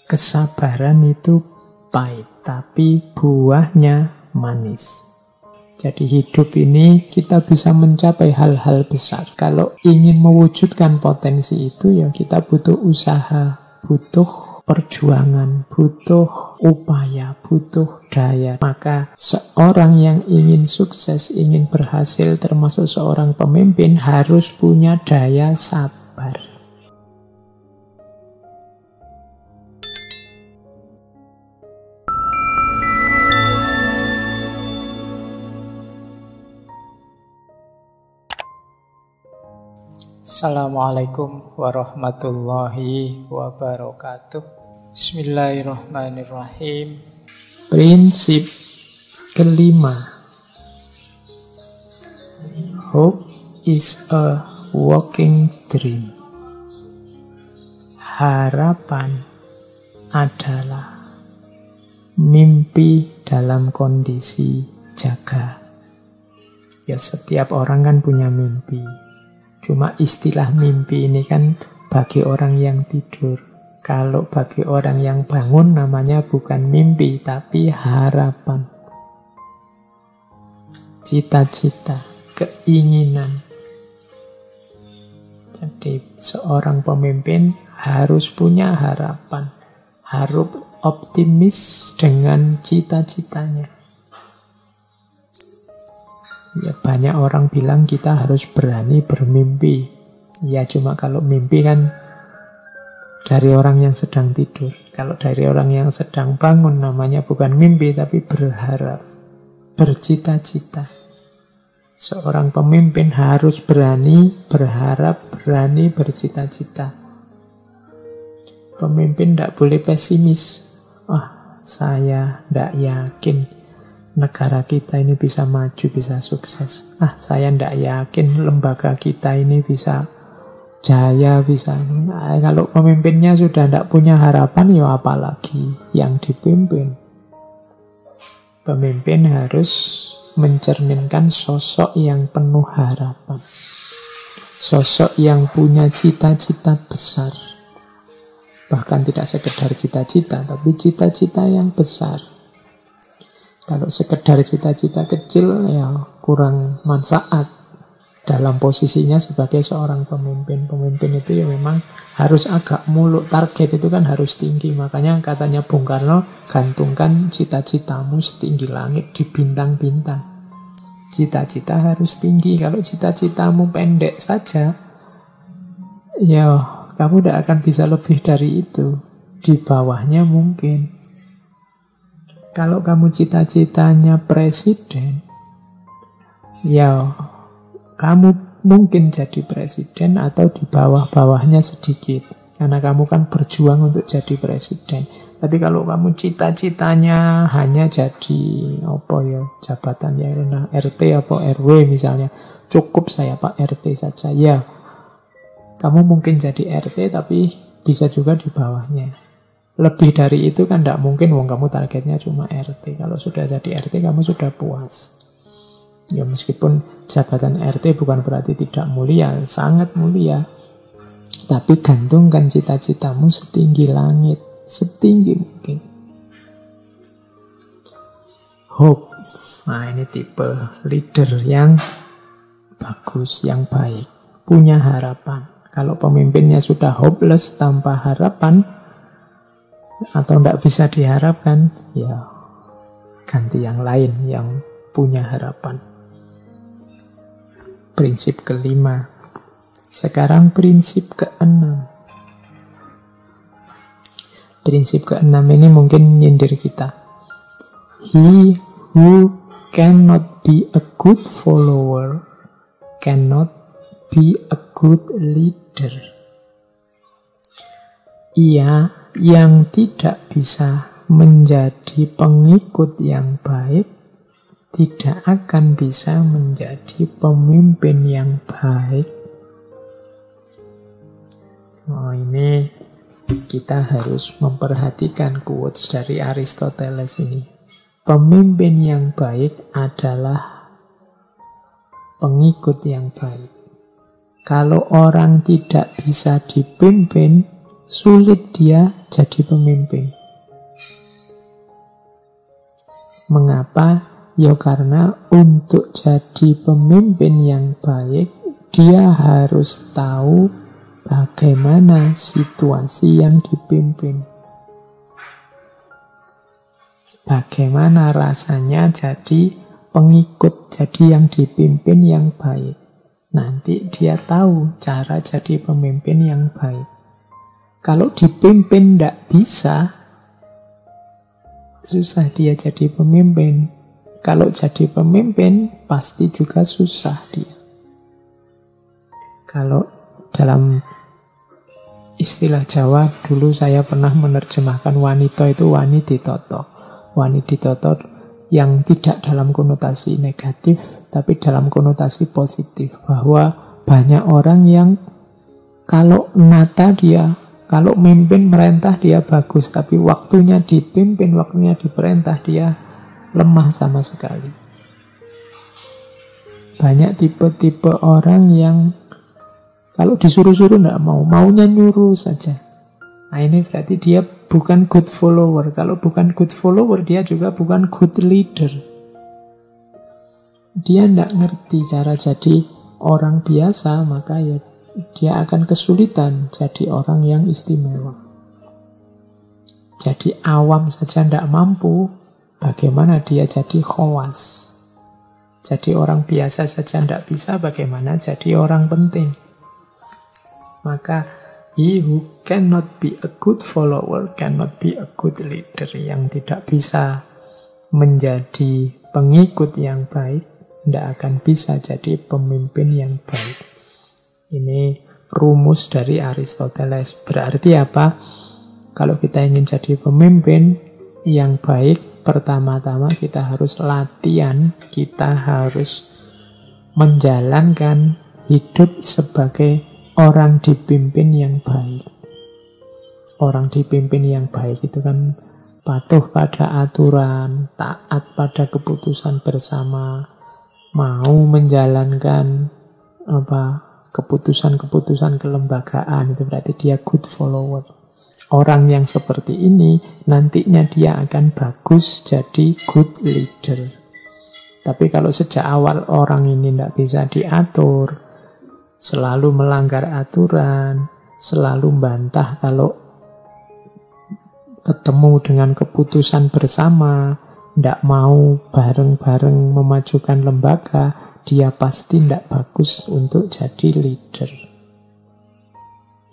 Kesabaran itu pahit, tapi buahnya manis. Jadi hidup ini kita bisa mencapai hal-hal besar. Kalau ingin mewujudkan potensi itu, ya kita butuh usaha, butuh perjuangan, butuh upaya, butuh daya. Maka seorang yang ingin sukses, ingin berhasil, termasuk seorang pemimpin, harus punya daya sabar. Assalamualaikum warahmatullahi wabarakatuh. Bismillahirrahmanirrahim. Prinsip kelima. Hope is a walking dream. Harapan adalah mimpi dalam kondisi jaga. Ya, setiap orang kan punya mimpi. Cuma istilah mimpi ini kan bagi orang yang tidur. Kalau bagi orang yang bangun namanya bukan mimpi, tapi harapan. Cita-cita, keinginan. Jadi seorang pemimpin harus punya harapan. Harus optimis dengan cita-citanya. Ya, banyak orang bilang kita harus berani bermimpi. Ya, cuma kalau mimpi kan dari orang yang sedang tidur. Kalau dari orang yang sedang bangun namanya bukan mimpi, tapi berharap, bercita-cita. Seorang pemimpin harus berani berharap, berani bercita-cita. Pemimpin tidak boleh pesimis. Saya tidak yakin negara kita ini bisa maju, bisa sukses. Saya tidak yakin lembaga kita ini bisa jaya, bisa. Kalau pemimpinnya sudah tidak punya harapan, ya apalagi yang dipimpin. Pemimpin harus mencerminkan sosok yang penuh harapan. Sosok yang punya cita-cita besar. Bahkan tidak sekedar cita-cita, tapi cita-cita yang besar. Kalau sekedar cita-cita kecil, ya kurang manfaat dalam posisinya sebagai seorang pemimpin. Pemimpin itu ya memang harus agak muluk. Target itu kan harus tinggi. Makanya katanya Bung Karno, gantungkan cita-citamu setinggi langit di bintang-bintang. Cita-cita harus tinggi. Kalau cita-citamu pendek saja, ya kamu tidak akan bisa lebih dari itu. Di bawahnya mungkin. Kalau kamu cita-citanya presiden, ya kamu mungkin jadi presiden atau di bawah-bawahnya sedikit. Karena kamu kan berjuang untuk jadi presiden. Tapi kalau kamu cita-citanya hanya jadi jabatan ya RT atau RW misalnya, cukup saya Pak RT saja. Ya, kamu mungkin jadi RT tapi bisa juga di bawahnya. Lebih dari itu kan tidak mungkin, kamu targetnya cuma RT. Kalau sudah jadi RT kamu sudah puas. Ya meskipun jabatan RT bukan berarti tidak mulia, sangat mulia. Tapi gantungkan cita-citamu setinggi langit, setinggi mungkin. Hope. Ini tipe leader yang bagus, yang baik. Punya harapan. Kalau pemimpinnya sudah hopeless, tanpa harapan, atau tidak bisa diharapkan, ya ganti yang lain yang punya harapan. Prinsip kelima. Sekarang prinsip keenam. Prinsip keenam ini mungkin nyindir kita. He who cannot be a good follower cannot be a good leader. Ia yang tidak bisa menjadi pengikut yang baik tidak akan bisa menjadi pemimpin yang baik. Ini kita harus memperhatikan quotes dari Aristoteles ini. Pemimpin yang baik adalah pengikut yang baik. Kalau orang tidak bisa dipimpin, sulit dia jadi pemimpin. Mengapa? Ya karena untuk jadi pemimpin yang baik, dia harus tahu bagaimana situasi yang dipimpin. Bagaimana rasanya jadi pengikut, jadi yang dipimpin yang baik. Nanti dia tahu cara jadi pemimpin yang baik. Kalau dipimpin tidak bisa, susah dia jadi pemimpin. Kalau jadi pemimpin, pasti juga susah dia. Kalau dalam istilah Jawa, dulu saya pernah menerjemahkan wanita itu wani ditoto. Wani ditoto yang tidak dalam konotasi negatif, tapi dalam konotasi positif. Bahwa banyak orang yang kalau nata dia, kalau mimpin merintah dia bagus, tapi waktunya dipimpin, waktunya diperintah dia lemah sama sekali. Banyak tipe-tipe orang yang kalau disuruh-suruh tidak mau, maunya nyuruh saja. Nah ini berarti dia bukan good follower. Kalau bukan good follower, dia juga bukan good leader. Dia tidak ngerti cara jadi orang biasa, maka ya dia akan kesulitan jadi orang yang istimewa. Jadi awam saja tidak mampu, bagaimana dia jadi khawas? Jadi orang biasa saja tidak bisa, bagaimana jadi orang penting? Maka he who cannot be a good follower cannot be a good leader. Yang tidak bisa menjadi pengikut yang baik tidak akan bisa jadi pemimpin yang baik. Ini rumus dari Aristoteles. Berarti apa? Kalau kita ingin jadi pemimpin yang baik, pertama-tama kita harus latihan, kita harus menjalankan hidup sebagai orang dipimpin yang baik. Orang dipimpin yang baik itu kan patuh pada aturan, taat pada keputusan bersama, mau menjalankan keputusan-keputusan kelembagaan. Itu berarti dia good follower. Orang yang seperti ini nantinya dia akan bagus jadi good leader. Tapi kalau sejak awal orang ini tidak bisa diatur, selalu melanggar aturan, selalu bantah kalau ketemu dengan keputusan bersama, tidak mau bareng-bareng memajukan lembaga, dia pasti tidak bagus untuk jadi leader.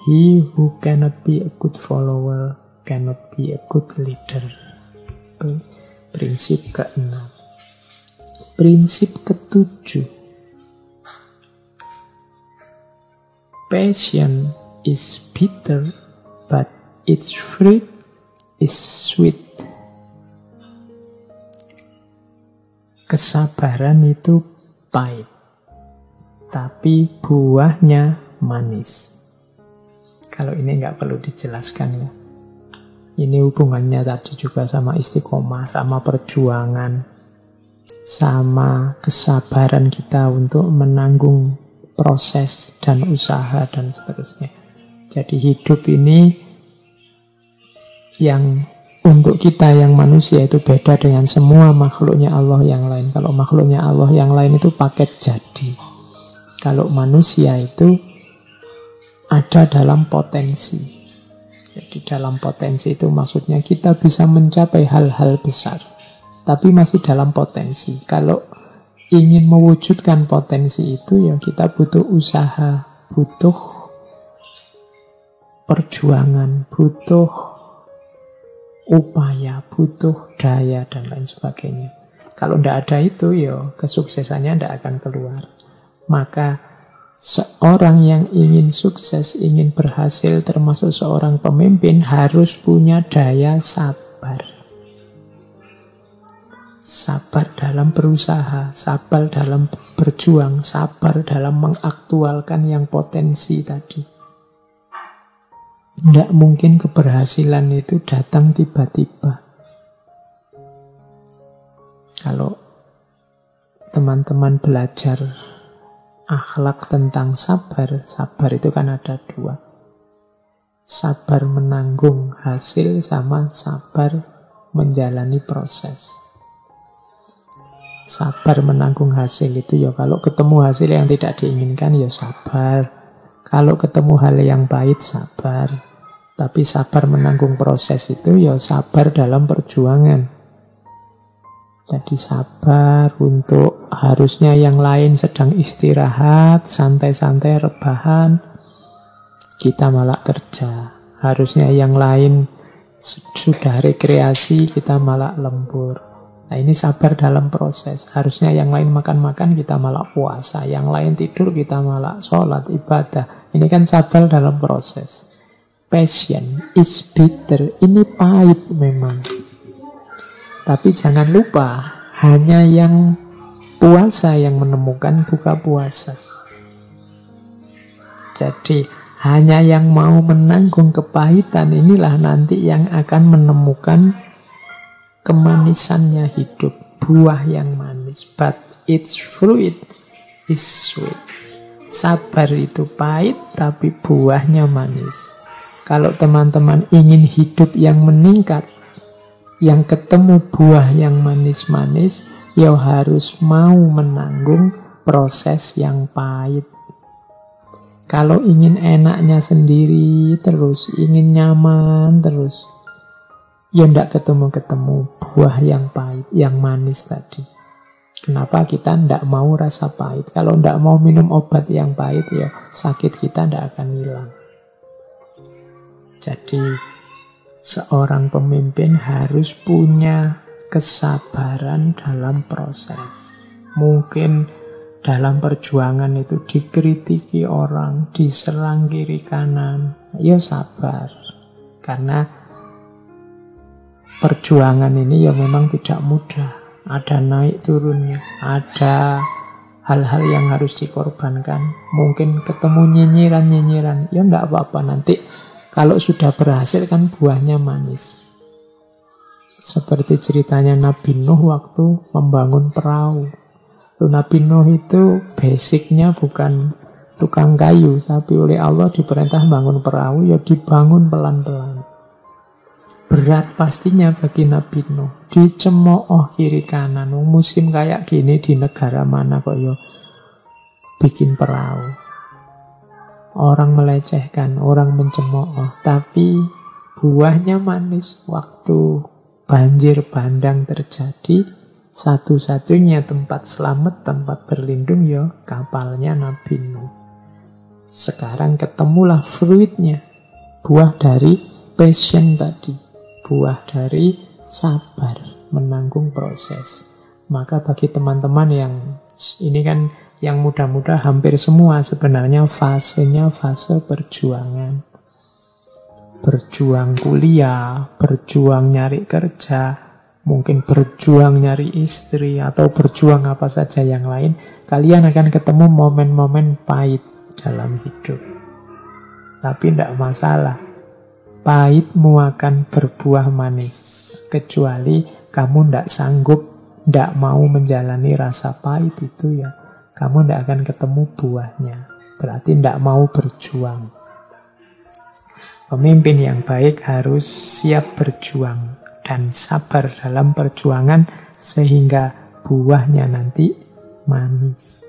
He who cannot be a good follower cannot be a good leader. Prinsip ke-6. Prinsip ke-7. Passion is bitter, but its fruit is sweet. Kesabaran itu pahit, tapi buahnya manis. Kalau ini nggak perlu dijelaskan ya. Ini hubungannya tadi juga sama istiqomah, sama perjuangan, sama kesabaran kita untuk menanggung proses dan usaha dan seterusnya. Jadi hidup ini yang untuk kita yang manusia itu beda dengan semua makhluknya Allah yang lain. Kalau makhluknya Allah yang lain itu paket jadi. Kalau manusia itu ada dalam potensi. Jadi dalam potensi itu maksudnya kita bisa mencapai hal-hal besar, tapi masih dalam potensi. Kalau ingin mewujudkan potensi itu, ya kita butuh usaha, butuh perjuangan, butuh upaya, butuh daya, dan lain sebagainya. Kalau tidak ada itu, ya kesuksesannya tidak akan keluar. Maka seorang yang ingin sukses, ingin berhasil, termasuk seorang pemimpin, harus punya daya sabar. Sabar dalam berusaha, sabar dalam berjuang, sabar dalam mengaktualkan yang potensi tadi. Tidak mungkin keberhasilan itu datang tiba-tiba. Kalau teman-teman belajar akhlak tentang sabar, sabar itu kan ada dua. Sabar menanggung hasil sama sabar menjalani proses. Sabar menanggung hasil itu ya kalau ketemu hasil yang tidak diinginkan ya sabar. Kalau ketemu hal yang pahit sabar. Tapi sabar menanggung proses itu ya sabar dalam perjuangan. Jadi sabar untuk harusnya yang lain sedang istirahat, santai-santai rebahan, kita malah kerja. Harusnya yang lain sudah rekreasi, kita malah lembur. Nah ini sabar dalam proses. Harusnya yang lain makan-makan, kita malah puasa. Yang lain tidur, kita malah sholat, ibadah. Ini kan sabar dalam proses. Passion is bitter. Ini pahit memang. Tapi jangan lupa, hanya yang puasa yang menemukan buka puasa. Jadi hanya yang mau menanggung kepahitan inilah nanti yang akan menemukan kemanisannya hidup, buah yang manis. But its fruit is sweet. Sabar itu pahit, tapi buahnya manis. Kalau teman-teman ingin hidup yang meningkat, yang ketemu buah yang manis-manis, ya harus mau menanggung proses yang pahit. Kalau ingin enaknya sendiri terus, ingin nyaman terus, ya ndak ketemu-ketemu buah yang pahit, yang manis tadi. Kenapa kita ndak mau rasa pahit? Kalau ndak mau minum obat yang pahit, ya sakit kita ndak akan hilang. Jadi seorang pemimpin harus punya kesabaran dalam proses. Mungkin dalam perjuangan itu dikritiki orang, diserang kiri kanan, ya sabar. Karena perjuangan ini ya memang tidak mudah. Ada naik turunnya, ada hal-hal yang harus dikorbankan. Mungkin ketemu nyinyiran-nyinyiran, ya enggak apa-apa, nanti kalau sudah berhasil kan buahnya manis. Seperti ceritanya Nabi Nuh waktu membangun perahu. Nabi Nuh itu basicnya bukan tukang kayu, tapi oleh Allah diperintah bangun perahu, ya dibangun pelan-pelan. Berat pastinya bagi Nabi Nuh, dicemooh kiri kanan. Musim kayak gini di negara mana kok ya bikin perahu. Orang melecehkan, orang mencemooh, tapi buahnya manis. Waktu banjir bandang terjadi, satu-satunya tempat selamat, tempat berlindung ya kapalnya Nabi Nuh. Sekarang ketemulah fruitnya, buah dari passion tadi, buah dari sabar menanggung proses. Maka bagi teman-teman yang ini kan yang muda-muda hampir semua sebenarnya fasenya fase perjuangan. Berjuang kuliah, berjuang nyari kerja, mungkin berjuang nyari istri, atau berjuang apa saja yang lain, kalian akan ketemu momen-momen pahit dalam hidup. Tapi tidak masalah, pahitmu akan berbuah manis. Kecuali kamu tidak sanggup, tidak mau menjalani rasa pahit itu, ya kamu tidak akan ketemu buahnya. Berarti tidak mau berjuang. Pemimpin yang baik harus siap berjuang dan sabar dalam perjuangan sehingga buahnya nanti manis.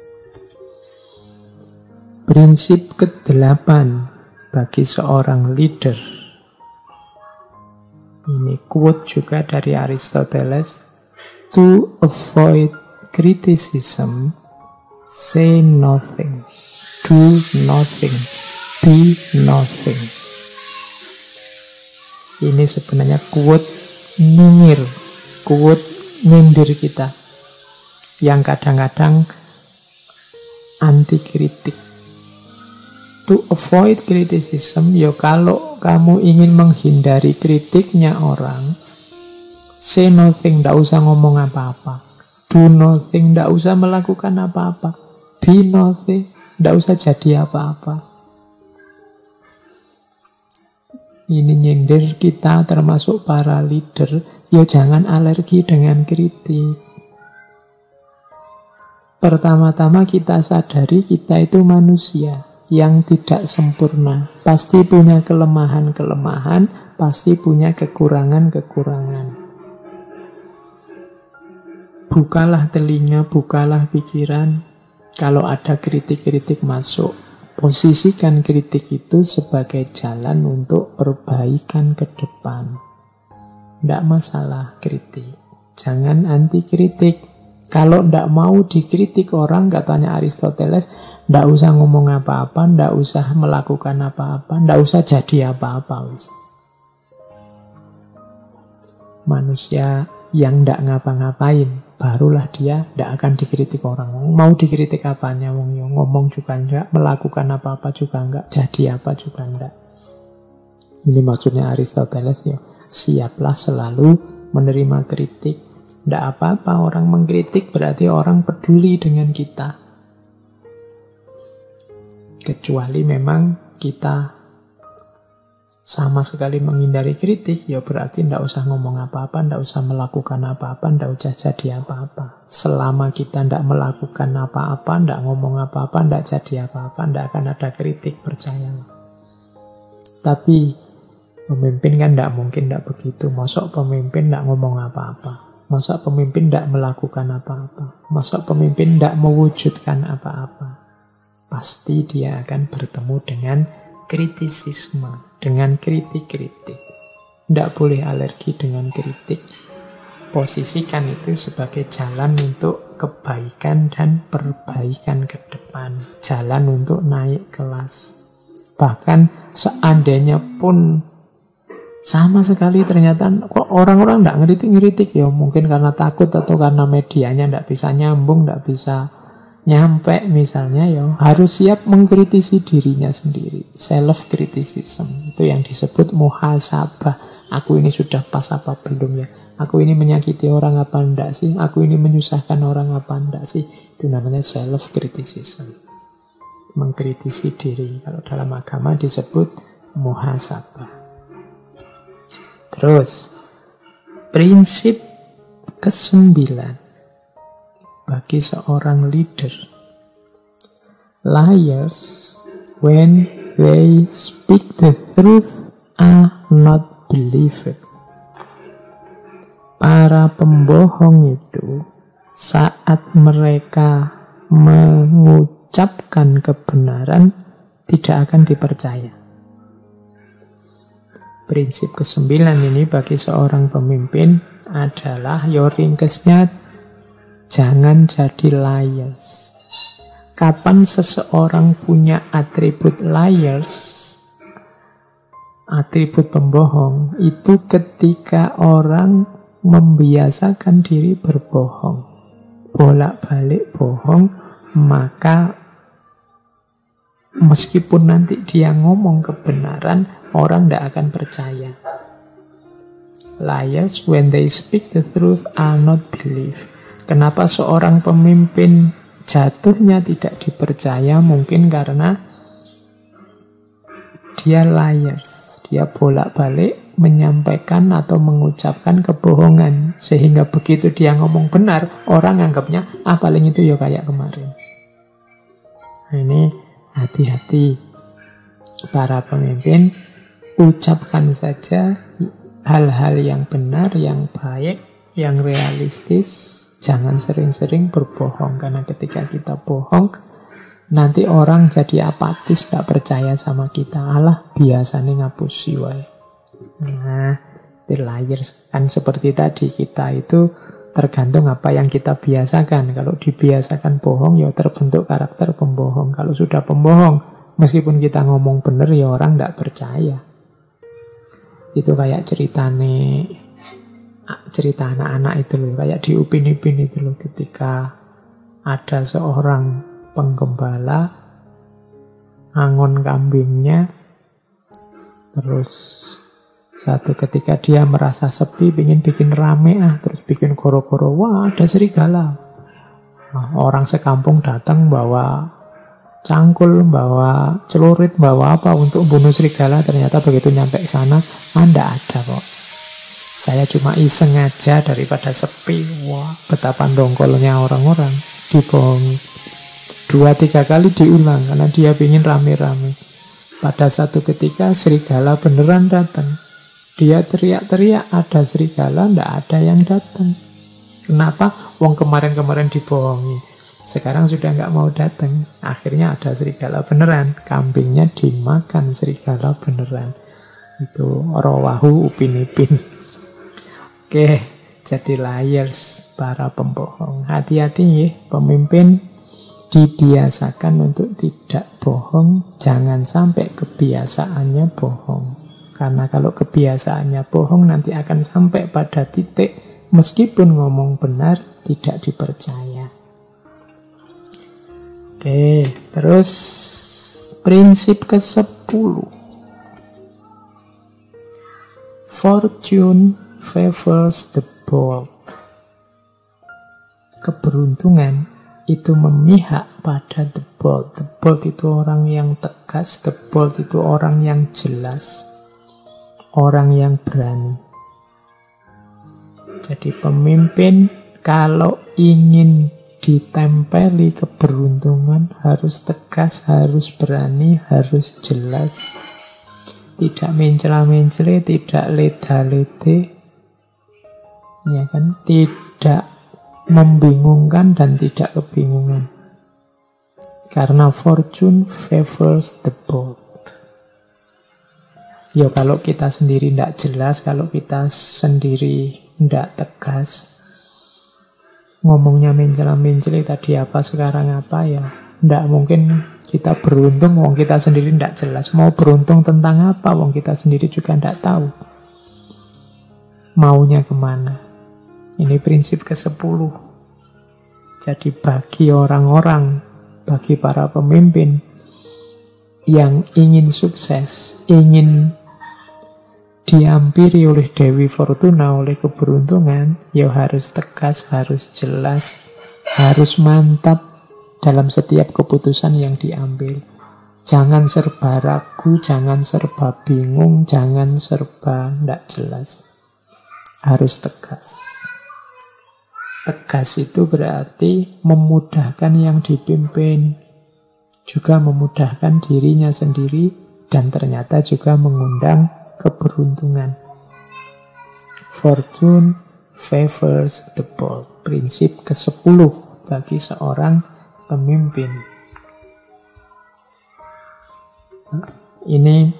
Prinsip ke-8 bagi seorang leader. Ini quote juga dari Aristoteles. To avoid criticism, say nothing, do nothing, be nothing. Ini sebenarnya quote nyinyir, quote nyindir kita, yang kadang-kadang anti kritik. To avoid criticism, ya kalau kamu ingin menghindari kritiknya orang, say nothing, tidak usah ngomong apa-apa. Do nothing, tidak usah melakukan apa-apa. Be nothing, tidak usah jadi apa-apa. Ini nyindir kita termasuk para leader, ya jangan alergi dengan kritik. Pertama-tama kita sadari kita itu manusia. yang tidak sempurna. Pasti punya kelemahan-kelemahan, pasti punya kekurangan-kekurangan. Bukalah telinga, bukalah pikiran. Kalau ada kritik-kritik masuk, posisikan kritik itu sebagai jalan untuk perbaikan ke depan. Tidak masalah kritik. Jangan anti kritik. Kalau tidak mau dikritik orang, katanya Aristoteles, tidak usah ngomong apa-apa, tidak usah melakukan apa-apa, tidak usah jadi apa-apa. Manusia yang tidak ngapa-ngapain, barulah dia tidak akan dikritik orang. Mau dikritik apanya, ngomong juga enggak, melakukan apa-apa juga enggak, jadi apa juga enggak. Ini maksudnya Aristoteles ya. Siaplah selalu menerima kritik. Tidak apa-apa orang mengkritik, berarti orang peduli dengan kita. Kecuali memang kita sama sekali menghindari kritik, ya berarti tidak usah ngomong apa-apa, tidak usah melakukan apa-apa, tidak usah jadi apa-apa. Selama kita tidak melakukan apa-apa, tidak ngomong apa-apa, tidak jadi apa-apa, tidak akan ada kritik, percayalah. Tapi pemimpin kan tidak mungkin tidak begitu. Masuk pemimpin tidak ngomong apa-apa. Masa pemimpin tidak melakukan apa-apa? Masa pemimpin tidak mewujudkan apa-apa? Pasti dia akan bertemu dengan kritisisme, dengan kritik-kritik. Tidak boleh alergi dengan kritik. Posisikan itu sebagai jalan untuk kebaikan dan perbaikan ke depan. Jalan untuk naik kelas. Bahkan seandainya pun sama sekali ternyata kok orang-orang tidak ngeritik-ngeritik, ya mungkin karena takut atau karena medianya tidak bisa nyambung, tidak bisa nyampe misalnya, ya harus siap mengkritisi dirinya sendiri. Self criticism itu yang disebut muhasabah. Aku ini sudah pas apa belum ya? Aku ini menyakiti orang apa enggak sih? Aku ini menyusahkan orang apa enggak sih? Itu namanya self criticism. Mengkritisi diri. Kalau dalam agama disebut muhasabah. Terus, prinsip ke-9 bagi seorang leader. Liars, when they speak the truth, are not believed. Para pembohong itu, saat mereka mengucapkan kebenaran, tidak akan dipercaya. Prinsip ke-9 ini bagi seorang pemimpin adalah, ringkesnya, jangan jadi liars. Kapan seseorang punya atribut liars, atribut pembohong, itu ketika orang membiasakan diri berbohong, bolak-balik bohong, maka meskipun nanti dia ngomong kebenaran, orang tidak akan percaya. Liars, when they speak the truth, are not believed. Kenapa seorang pemimpin jatuhnya tidak dipercaya? Mungkin karena dia liars. Dia bolak-balik menyampaikan atau mengucapkan kebohongan. Sehingga begitu dia ngomong benar, orang anggapnya, paling itu ya kayak kemarin. Nah, ini hati-hati para pemimpin. Ucapkan saja hal-hal yang benar, yang baik, yang realistis. Jangan sering-sering berbohong. Karena ketika kita bohong, nanti orang jadi apatis, tidak percaya sama kita. Alah, biasanya ngapusi wae. Nah, the liars. Kan seperti tadi, kita itu tergantung apa yang kita biasakan. Kalau dibiasakan bohong, ya terbentuk karakter pembohong. Kalau sudah pembohong, meskipun kita ngomong benar, ya orang tidak percaya. Itu kayak cerita anak-anak itu loh, kayak di Upin Ipin itu loh, ketika ada seorang penggembala angon kambingnya, terus satu ketika dia merasa sepi, ingin bikin rame, terus bikin goro-goro, wah ada serigala. Nah, orang sekampung datang bawa cangkul, bawa celurit, bawa apa untuk bunuh serigala. Ternyata begitu nyampe sana, tidak ada kok. Saya cuma iseng aja daripada sepi. Wah, betapa dongkolnya orang-orang, dibohongi. 2-3 kali diulang karena dia ingin rame-rame. Pada satu ketika serigala beneran datang. Dia teriak-teriak, ada serigala, ndak ada yang datang. Kenapa? Wong kemarin-kemarin dibohongi. Sekarang sudah nggak mau datang. Akhirnya ada serigala beneran. Kambingnya dimakan serigala beneran. Itu rawahu Upin Ipin. Oke, jadi liars para pembohong. Hati-hati ya, pemimpin dibiasakan untuk tidak bohong. Jangan sampai kebiasaannya bohong. Karena kalau kebiasaannya bohong nanti akan sampai pada titik meskipun ngomong benar tidak dipercaya. Oke, terus prinsip ke-10. Fortune favors the bold. Keberuntungan itu memihak pada the bold. The bold itu orang yang tegas, the bold itu orang yang jelas, orang yang berani. Jadi pemimpin kalau ingin ditempeli keberuntungan harus tegas, harus berani, harus jelas. Tidak mencela-mencele, tidak leda-lede, ya kan? Tidak membingungkan dan tidak kebingungan. Karena fortune favors the bold. Ya kalau kita sendiri tidak jelas, kalau kita sendiri tidak tegas, ngomongnya mencela-mencele tadi apa, sekarang apa, ya tidak mungkin kita beruntung. Wong kita sendiri tidak jelas. Mau beruntung tentang apa? Wong kita sendiri juga tidak tahu maunya kemana. Ini prinsip ke-10. Jadi bagi orang-orang, bagi para pemimpin yang ingin sukses, ingin dihampiri oleh Dewi Fortuna, oleh keberuntungan, ya harus tegas, harus jelas, harus mantap dalam setiap keputusan yang diambil. Jangan serba ragu, jangan serba bingung, jangan serba tidak jelas. Harus tegas. Tegas itu berarti memudahkan yang dipimpin, juga memudahkan dirinya sendiri, dan ternyata juga mengundang keberuntungan. Fortune favors the bold. Prinsip ke-10 bagi seorang pemimpin. Ini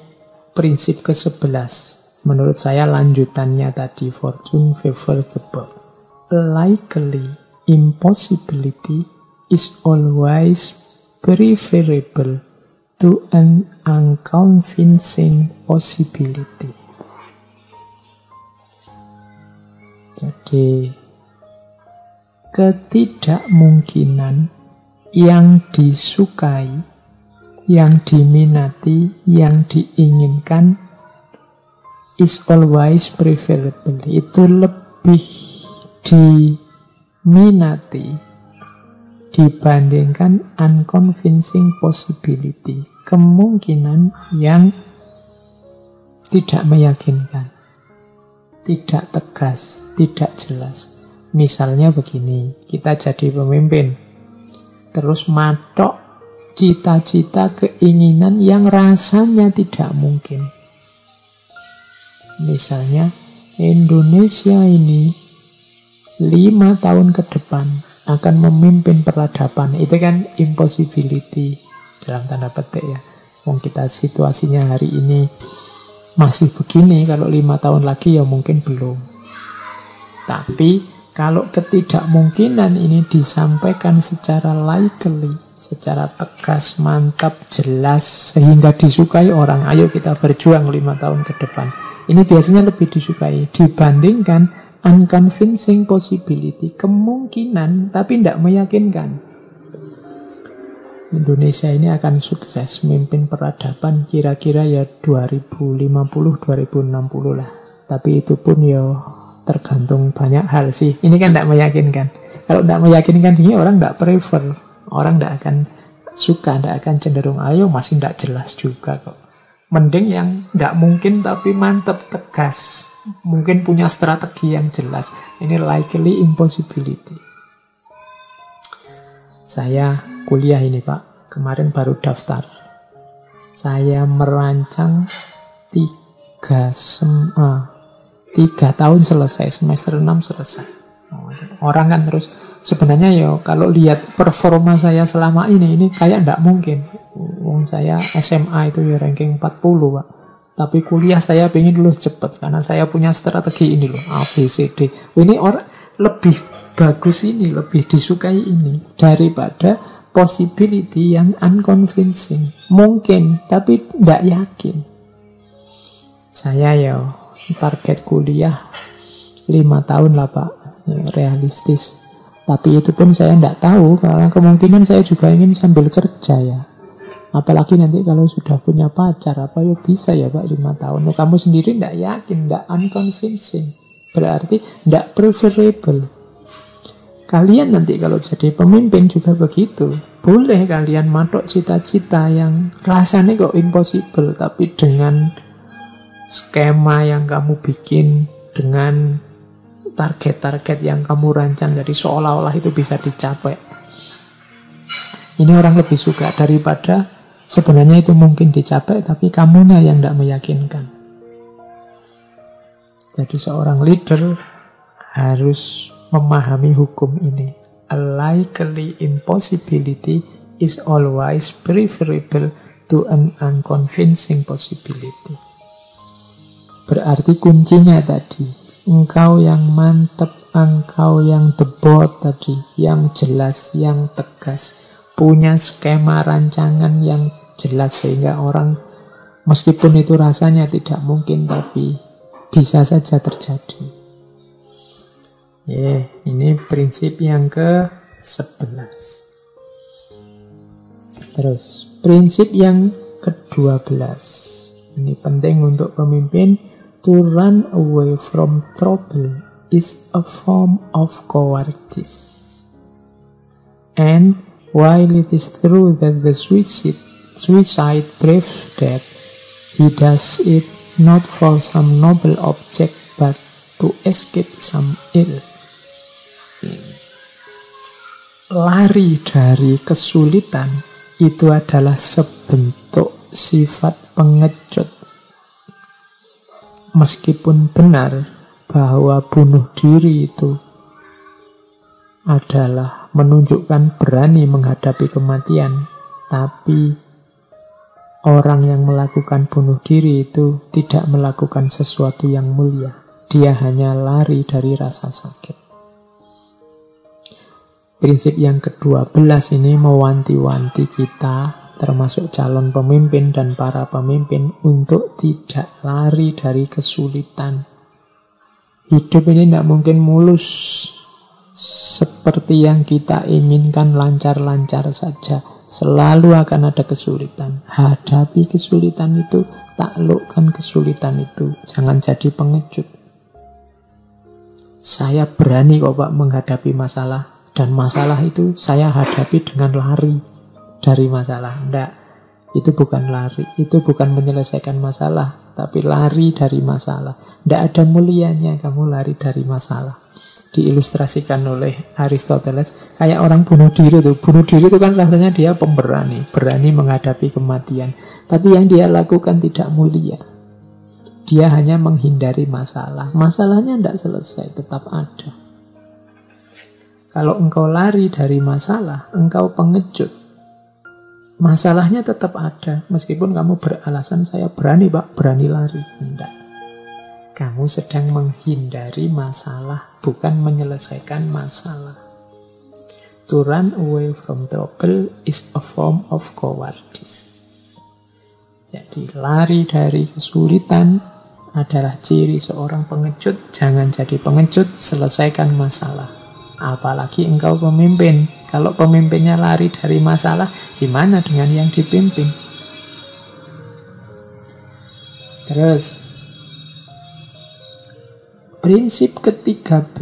prinsip ke-11. Menurut saya lanjutannya tadi, fortune favors the bold. Likely impossibility is always preferable to an unconvincing possibility. Jadi ketidakmungkinan yang disukai, yang diminati, yang diinginkan is always preferable. Itu lebih diminati dibandingkan unconvincing possibility, kemungkinan yang tidak meyakinkan, tidak tegas, tidak jelas. Misalnya begini, kita jadi pemimpin, terus matok cita-cita, keinginan yang rasanya tidak mungkin. Misalnya, Indonesia ini 5 tahun ke depan akan memimpin peradaban. Itu kan impossibility dalam tanda petik ya. Wong kita situasinya hari ini masih begini, kalau 5 tahun lagi ya mungkin belum. Tapi kalau ketidakmungkinan ini disampaikan secara likely, secara tegas, mantap, jelas, sehingga disukai orang, ayo kita berjuang 5 tahun ke depan. Ini biasanya lebih disukai dibandingkan unconvincing possibility, kemungkinan tapi tidak meyakinkan. Indonesia ini akan sukses memimpin peradaban kira-kira ya 2050-2060 lah. Tapi itu pun ya tergantung banyak hal sih. Ini kan tidak meyakinkan. Kalau tidak meyakinkan ini orang tidak prefer, orang tidak akan suka, tidak akan cenderung. Ayo masih tidak jelas juga kok. Mending yang tidak mungkin tapi mantap, tegas, mungkin punya strategi yang jelas. Ini likely impossibility. Saya kuliah ini Pak, kemarin baru daftar. Saya merancang 3 tahun selesai, semester 6 selesai. Orang kan terus, sebenarnya ya kalau lihat performa saya selama ini kayak nggak mungkin. Saya SMA itu ya ranking 40 Pak. Tapi kuliah saya pengen lulus cepat karena saya punya strategi ini loh, A, B, C, D. Ini orang lebih bagus ini, lebih disukai ini daripada possibility yang unconvincing. Mungkin, tapi tidak yakin. Saya ya target kuliah 5 tahun lah Pak, ya, realistis. Tapi itu pun saya tidak tahu karena kemungkinan saya juga ingin sambil kerja ya. Apalagi nanti kalau sudah punya pacar, apa ya bisa ya Pak 5 tahun. Loh, kamu sendiri tidak yakin, tidak unconvincing. Berarti tidak preferable. Kalian nanti kalau jadi pemimpin juga begitu. Boleh kalian matok cita-cita yang rasanya kok impossible, tapi dengan skema yang kamu bikin, dengan target-target yang kamu rancang, jadi seolah-olah itu bisa dicapai. Ini orang lebih suka daripada sebenarnya itu mungkin dicapai, tapi kamunya yang tidak meyakinkan. Jadi seorang leader harus memahami hukum ini. A likely impossibility is always preferable to an unconvincing possibility. Berarti kuncinya tadi, engkau yang mantep, engkau yang debot tadi, yang jelas, yang tegas, punya skema rancangan yang jelas sehingga orang meskipun itu rasanya tidak mungkin tapi bisa saja terjadi. Ini prinsip yang ke-11. Terus prinsip yang ke-12. Ini penting untuk pemimpin. To run away from trouble is a form of cowardice. And while it is true that the suicide braves death, he does it not for some noble object but to escape some ill. Lari dari kesulitan itu adalah sebentuk sifat pengecut. Meskipun benar bahwa bunuh diri itu adalah menunjukkan berani menghadapi kematian, tapi orang yang melakukan bunuh diri itu tidak melakukan sesuatu yang mulia. Dia hanya lari dari rasa sakit. Prinsip yang ke-12 ini mewanti-wanti kita, termasuk calon pemimpin dan para pemimpin, untuk tidak lari dari kesulitan. Hidup ini tidak mungkin mulus seperti yang kita inginkan, lancar-lancar saja. Selalu akan ada kesulitan. Hadapi kesulitan itu, taklukkan kesulitan itu. Jangan jadi pengecut. Saya berani kok Pak menghadapi masalah. Dan masalah itu saya hadapi dengan lari dari masalah. Enggak, itu bukan lari. Itu bukan menyelesaikan masalah, tapi lari dari masalah. Enggak ada mulianya kamu lari dari masalah. Diilustrasikan oleh Aristoteles, kayak orang bunuh diri tuh. Bunuh diri itu kan rasanya dia pemberani, berani menghadapi kematian. Tapi yang dia lakukan tidak mulia. Dia hanya menghindari masalah. Masalahnya tidak selesai, tetap ada. Kalau engkau lari dari masalah, engkau pengecut. Masalahnya tetap ada, meskipun kamu beralasan saya berani Pak, berani lari. Tidak. Kamu sedang menghindari masalah, bukan menyelesaikan masalah. To run away from trouble is a form of cowardice. Jadi lari dari kesulitan adalah ciri seorang pengecut. Jangan jadi pengecut, selesaikan masalah. Apalagi engkau pemimpin. Kalau pemimpinnya lari dari masalah, gimana dengan yang dipimpin? Terus prinsip ke-13,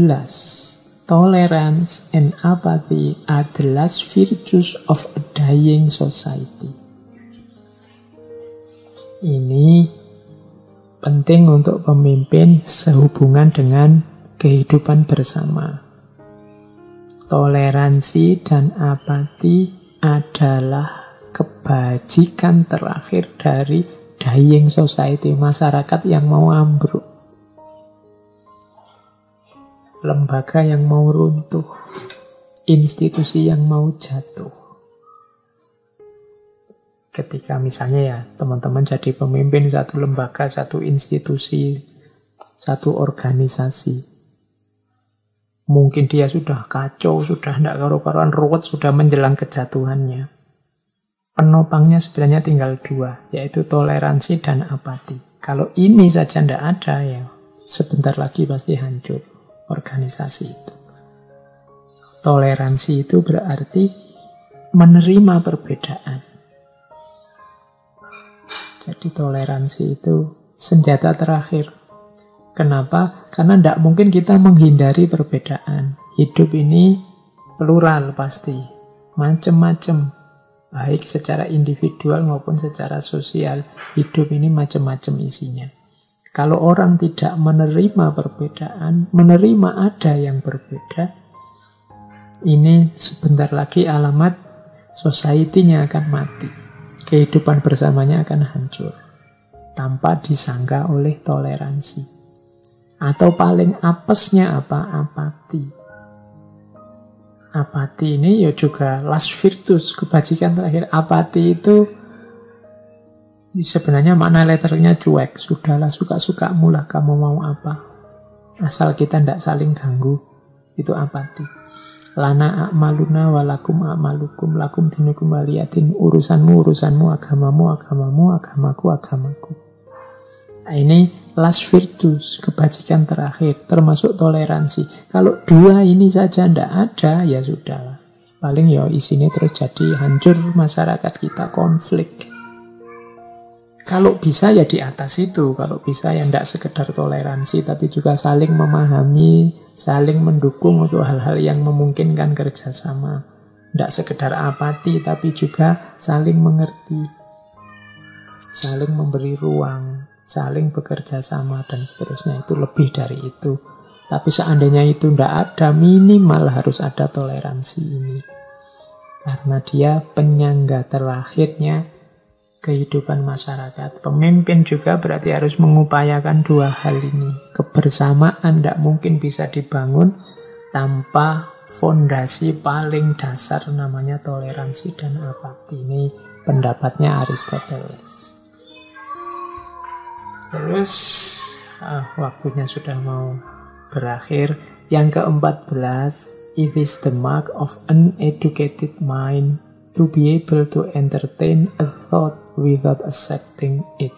tolerance and apathy are the last virtues of a dying society. Ini penting untuk pemimpin sehubungan dengan kehidupan bersama. Toleransi dan apati adalah kebajikan terakhir dari dying society, masyarakat yang mau ambruk, lembaga yang mau runtuh, institusi yang mau jatuh. Ketika misalnya ya teman-teman jadi pemimpin satu lembaga, satu institusi, satu organisasi, mungkin dia sudah kacau, sudah tidak karu-karuan, ruwet, sudah menjelang kejatuhannya. Penopangnya sebenarnya tinggal dua, yaitu toleransi dan apati. Kalau ini saja tidak ada, ya sebentar lagi pasti hancur organisasi itu. Toleransi itu berarti menerima perbedaan. Jadi toleransi itu senjata terakhir. Kenapa? Karena tidak mungkin kita menghindari perbedaan. Hidup ini plural pasti, macam-macam. Baik secara individual maupun secara sosial. Hidup ini macam-macam isinya. Kalau orang tidak menerima perbedaan, menerima ada yang berbeda, ini sebentar lagi alamat society-nya akan mati. Kehidupan bersamanya akan hancur. Tanpa disangka oleh toleransi. Atau paling apesnya apa? Apati. Apati ini ya juga last virtus, kebajikan terakhir. Apati itu sebenarnya makna letternya cuek. Sudahlah, suka-sukamu lah kamu mau apa. Asal kita tidak saling ganggu. Itu apati. Lana a'maluna walakum a'malukum lakum dinukum waliyatin. Urusanmu, agamamu, agamaku. Nah, ini last virtus, kebajikan terakhir, termasuk toleransi. Kalau dua ini saja tidak ada, ya sudahlah. Paling ya isinya terus jadi hancur masyarakat kita, konflik. Kalau bisa ya di atas itu, kalau bisa ya tidak sekedar toleransi, tapi juga saling memahami, saling mendukung untuk hal-hal yang memungkinkan kerjasama. Tidak sekedar apati, tapi juga saling mengerti, saling memberi ruang, saling bekerja sama, dan seterusnya. Itu lebih dari itu. Tapi seandainya itu tidak ada, minimal harus ada toleransi ini. Karena dia penyangga terakhirnya kehidupan masyarakat. Pemimpin juga berarti harus mengupayakan dua hal ini. Kebersamaan tidak mungkin bisa dibangun tanpa fondasi paling dasar namanya toleransi dan apati. Ini pendapatnya Aristoteles. Terus waktunya sudah mau berakhir. Yang ke-14, it is the mark of uneducated mind to be able to entertain a thought without accepting it.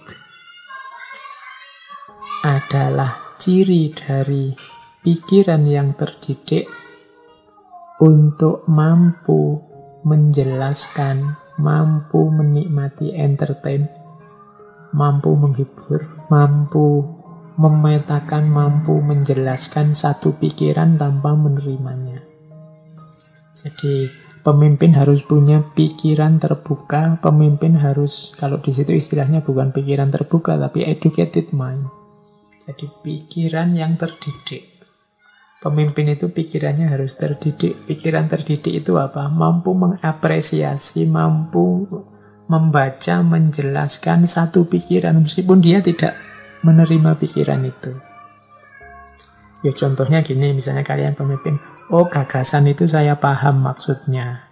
Adalah ciri dari pikiran yang terdidik untuk mampu menjelaskan, mampu menikmati, entertain, mampu menghibur, mampu memetakan, mampu menjelaskan satu pikiran tanpa menerimanya. Jadi pemimpin harus punya pikiran terbuka, pemimpin harus, kalau di situ istilahnya bukan pikiran terbuka, tapi educated mind. Jadi pikiran yang terdidik. Pemimpin itu pikirannya harus terdidik. Pikiran terdidik itu apa? Mampu mengapresiasi, mampu membaca, menjelaskan satu pikiran meskipun dia tidak menerima pikiran itu. Ya contohnya gini, misalnya kalian pemimpin, oh gagasan itu saya paham maksudnya.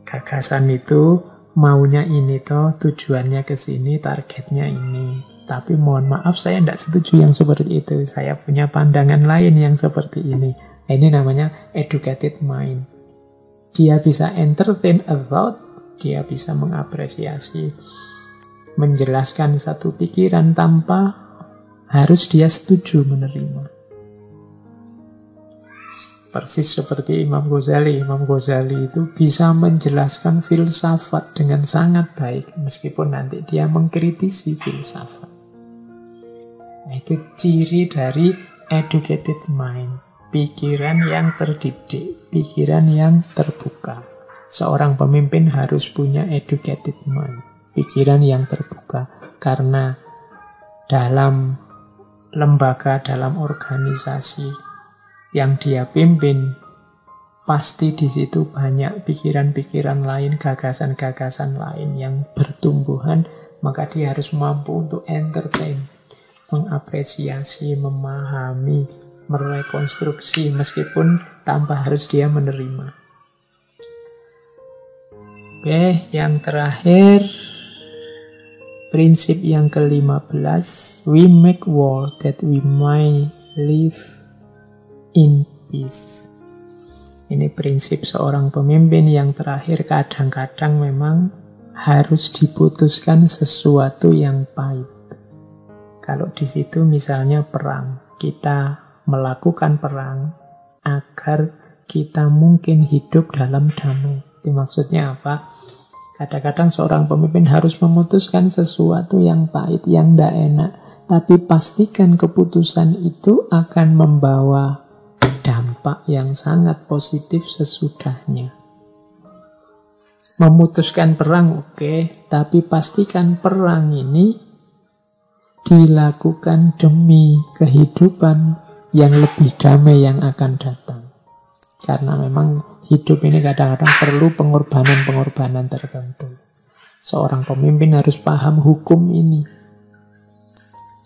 Gagasan itu maunya ini toh, tujuannya ke sini, targetnya ini. Tapi mohon maaf saya tidak setuju yang seperti itu. Saya punya pandangan lain yang seperti ini. Nah, ini namanya educated mind. Dia bisa entertain a thought, dia bisa mengapresiasi, menjelaskan satu pikiran tanpa harus dia setuju menerima. Persis seperti Imam Ghazali. Imam Ghazali itu bisa menjelaskan filsafat dengan sangat baik, meskipun nanti dia mengkritisi filsafat. Nah, itu ciri dari educated mind. Pikiran yang terdidik, pikiran yang terbuka. Seorang pemimpin harus punya educated mind, pikiran yang terbuka. Karena dalam lembaga, dalam organisasi yang dia pimpin, pasti di situ banyak pikiran-pikiran lain, gagasan-gagasan lain yang bertumbuhan, maka dia harus mampu untuk entertain, mengapresiasi, memahami, merekonstruksi, meskipun tanpa harus dia menerima. Oke, yang terakhir, prinsip yang ke-15, we make war that we might live in peace. Ini prinsip seorang pemimpin yang terakhir, kadang-kadang memang harus diputuskan sesuatu yang pahit. Kalau di situ misalnya perang, kita melakukan perang agar kita mungkin hidup dalam damai. Itu maksudnya apa? Kadang-kadang seorang pemimpin harus memutuskan sesuatu yang pahit, yang tidak enak. Tapi pastikan keputusan itu akan membawa dampak yang sangat positif sesudahnya. Memutuskan perang oke, tapi pastikan perang ini dilakukan demi kehidupan yang lebih damai yang akan datang. Karena memang hidup ini kadang-kadang perlu pengorbanan-pengorbanan tertentu. Seorang pemimpin harus paham hukum ini.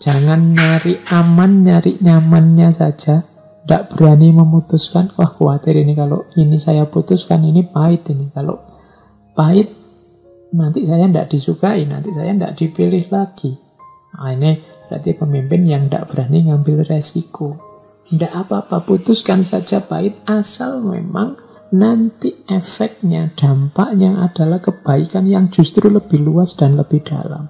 Jangan nyari aman, nyari nyamannya saja. Tidak berani memutuskan, wah khawatir ini kalau ini saya putuskan, ini pahit ini. Kalau pahit, nanti saya tidak disukai, nanti saya tidak dipilih lagi. Nah, ini berarti pemimpin yang tidak berani ngambil resiko. Tidak apa-apa, putuskan saja pahit, asal memang nanti efeknya, dampaknya adalah kebaikan yang justru lebih luas dan lebih dalam.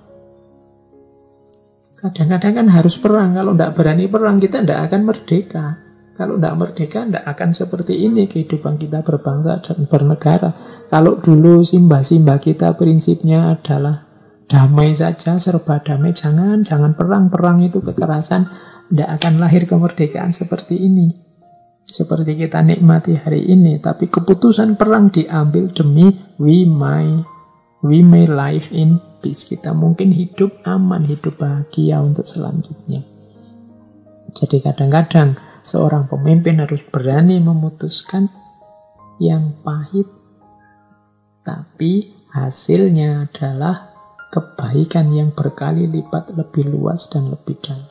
Kadang-kadang kan harus perang, kalau tidak berani perang kita tidak akan merdeka. Kalau tidak merdeka tidak akan seperti ini kehidupan kita berbangsa dan bernegara. Kalau dulu simbah-simbah kita prinsipnya adalah damai saja, serba damai, jangan perang itu kekerasan, tidak akan lahir kemerdekaan seperti ini. Seperti kita nikmati hari ini, tapi keputusan perang diambil demi we may live in peace. Kita mungkin hidup aman, hidup bahagia untuk selanjutnya. Jadi kadang-kadang seorang pemimpin harus berani memutuskan yang pahit, tapi hasilnya adalah kebaikan yang berkali lipat lebih luas dan lebih dalam.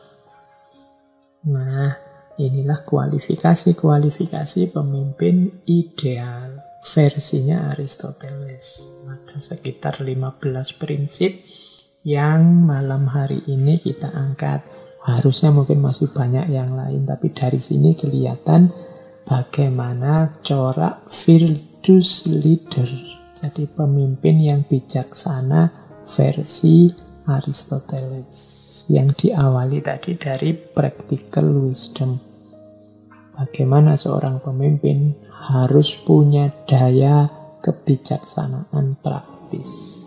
Nah, inilah kualifikasi pemimpin ideal versinya Aristoteles. Ada sekitar 15 prinsip yang malam hari ini kita angkat. Harusnya mungkin masih banyak yang lain, tapi dari sini kelihatan bagaimana corak virtuous leader. Jadi pemimpin yang bijaksana versi Aristoteles yang diawali tadi dari practical wisdom. Bagaimana seorang pemimpin harus punya daya kebijaksanaan praktis.